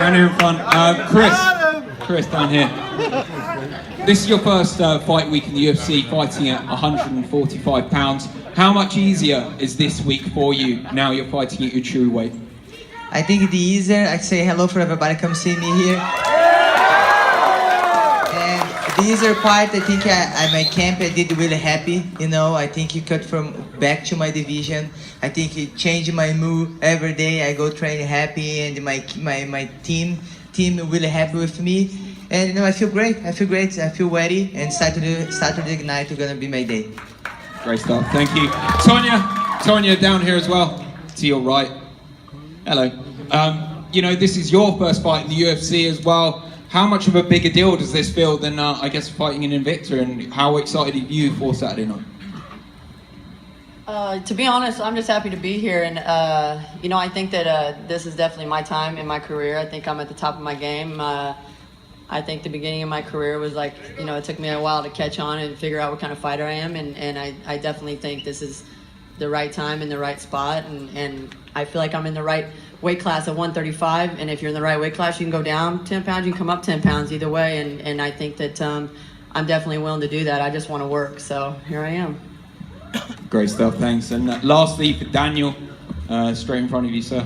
Down here in front. Chris, down here. This is your first fight week in the UFC, fighting at 145 pounds. How much easier is this week for you now you're fighting at your true weight? I think it's easier. I say hello for everybody, come see me here. And the easier part, I think my camp, I did really happy. You know, I think he cut from back to my division. I think it changed my mood every day. I go train happy, and my team really happy with me. And you know, I feel great. I feel ready. And Saturday night is gonna be my day. Great stuff. Thank you, Tonya, down here as well. To your right. Hello. You know, this is your first fight in the UFC as well. How much of a bigger deal does this feel than, I guess, fighting in Invicta? And how excited are you for Saturday night? To be honest, I'm just happy to be here, and you know, I think that this is definitely my time in my career. I think I'm at the top of my game. I think the beginning of my career was like, you know, it took me a while to catch on and figure out what kind of fighter I am, and I definitely think this is the right time in the right spot, and I feel like I'm in the right weight class at 135, and if you're in the right weight class, you can go down 10 pounds, you can come up 10 pounds either way, and I think that I'm definitely willing to do that. I just want to work, so here I am. Great stuff, thanks. And lastly, for Daniel, straight in front of you, sir.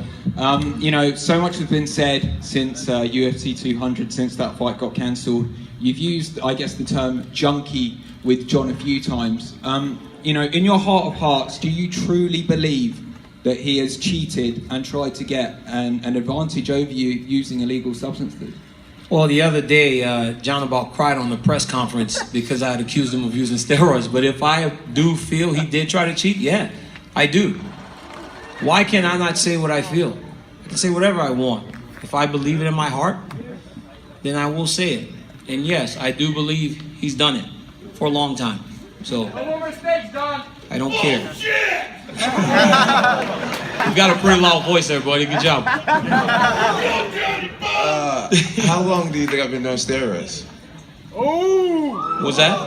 You know, so much has been said since UFC 200, since that fight got cancelled. You've used, I guess, the term junkie with John a few times. You know, in your heart of hearts, do you truly believe that he has cheated and tried to get an advantage over you using illegal substances? Well, the other day, John about cried on the press conference because I had accused him of using steroids. But if I do feel he did try to cheat, yeah, I do. Why can I not say what I feel? I can say whatever I want. If I believe it in my heart, then I will say it. And yes, I do believe he's done it for a long time. So, I don't care. You got a pretty loud voice there, buddy. Good job. How long do you think I've been doing steroids? What's that?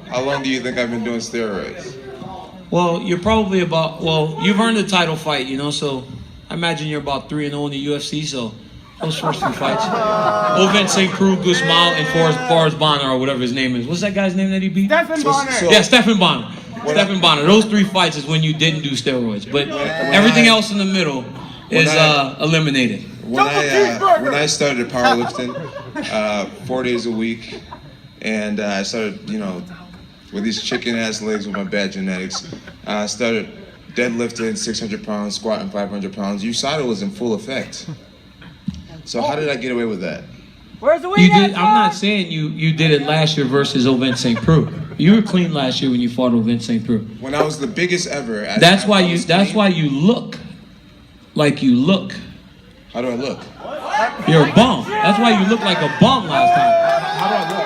How long do you think I've been doing steroids? Well, you're probably about, well, you've earned a title fight, you know, so I imagine you're about 3-0 in the UFC, so those first two fights. Ovent St. Preux, Guzman, and Forrest Bonner, or whatever his name is. What's that guy's name that he beat? Stephen Bonner. Yeah, Stephen Bonner. Stephen Bonner. Those three fights is when you didn't do steroids, but everything else in the middle is eliminated. When I started powerlifting 4 days a week, and I started, you know, with these chicken-ass legs with my bad genetics, I started deadlifting 600 pounds, squatting 500 pounds. USADA was in full effect. So how did I get away with that? Where's the weed? I'm not saying you did it last year versus Ovent St. Preux. You were clean last year when you fought Ovent St. Preux. When I was the biggest ever. That's why you look like you look. How do I look? You're a bum. That's why you looked like a bum last time. How do I look?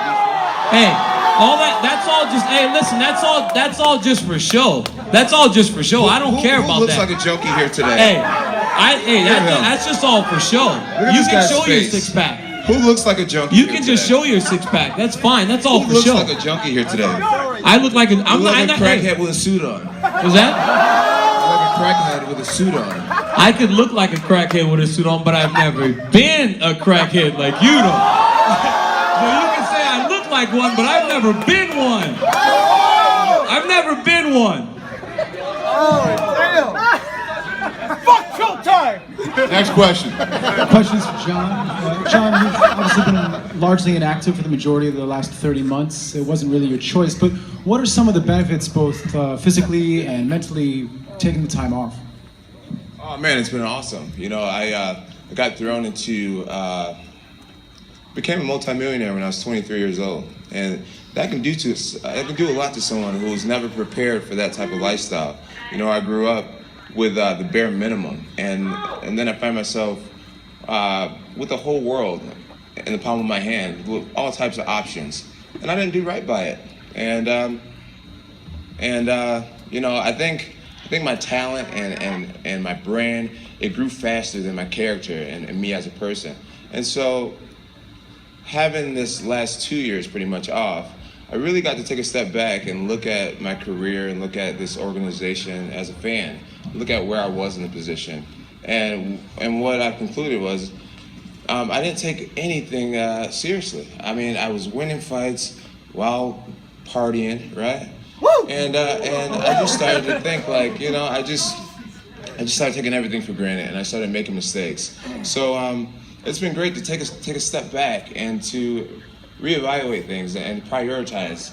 Hey, all that's all just, hey, listen, that's all just for show. That's all just for show. I don't care about that. Who looks like a junkie here today? That's just all for show. You can show your six-pack. Who looks like a junkie? You can just show your six-pack. That's fine. That's all for show. Who looks like a junkie here today? I look like a crackhead with a suit on. Was that? Like a crackhead with a suit on. I could look like a crackhead with a suit on, but I've never been a crackhead like you do. So you can say I look like one, but I've never been one. I've never been one. Oh, damn. Fuck showtime! Next question. Questions for John. John, you've obviously been largely inactive for the majority of the last 30 months. It wasn't really your choice, but what are some of the benefits, both physically and mentally, taking the time off? Oh man, it's been awesome. You know, I got thrown into, became a multimillionaire when I was 23 years old, and that can do a lot to someone who was never prepared for that type of lifestyle. You know, I grew up with the bare minimum, and then I find myself with the whole world in the palm of my hand, with all types of options, and I didn't do right by it. And you know, I think my talent and my brand, it grew faster than my character and me as a person. And so having this last 2 years pretty much off, I really got to take a step back and look at my career and look at this organization as a fan, look at where I was in the position. And what I concluded was I didn't take anything seriously. I mean, I was winning fights while partying, right? And I just started to think like, you know, I just started taking everything for granted, and I started making mistakes. So it's been great to take a step back and to reevaluate things and prioritize.